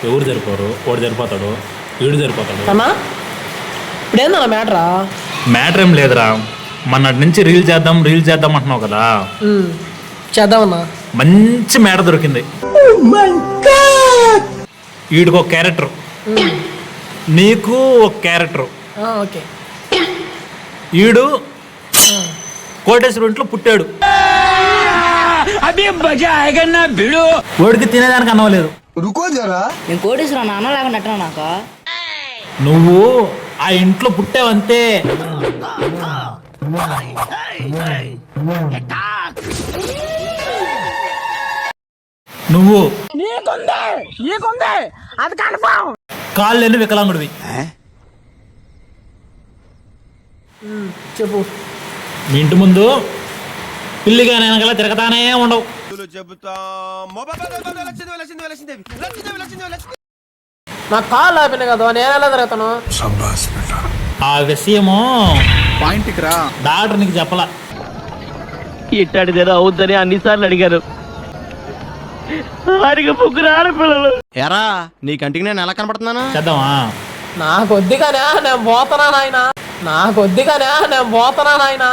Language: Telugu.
ఎవరు సరిపోరు, వాడు సరిపోతాడు, వీడు సరిపోతాడు. అన్నా ఇప్పుడేందన్నా మ్యాటరా? మ్యాటర్ ఏం లేదురా, మొన్నటి నుంచి రీల్ చేద్దాం అంటున్నావు కదా. చేద్దామన్నా. మంచి మ్యాటర్ దొరికింది. వీడికి ఒక క్యారెక్టర్, నీకు ఒక క్యారెక్టర్. ఓకే. వీడు కోటేశ్వర ఇంట్లో పుట్టాడు, వాడికి తినేదానికి అన్నవలేదు. నేను కోటేశ్వర నాన్న లాగా నట్టనా నాకు? నువ్వు ఆ ఇంట్లో పుట్టావంతే. నువ్వు కాళ్ళు లేని వికలాంగుడివి. చెప్పు. మీ ఇంటి ముందు పిల్లిగా వెనకాల తిరగతానే ఉండవు. నా కాళ్ళు ఆపినాయి కదా, నేను ఎలా తిరుగుతాను? ఆ విషయము పాయింట్కి రా. డాక్టర్ నీకు చెప్పలా. ఇట్టాడిదేదో అవుద్దని అన్నిసార్లు అడిగారు. వాడికి ముగ్గురు ఆడపిల్లలు. ఎరా నీ కంటికి నేను ఎలా కనపడుతున్నాను? చేద్దామా? నాకు వద్దిగానే నేను పోతున్నా నాయన, నాకు వద్దిగానే నేను పోతున్నా నాయన.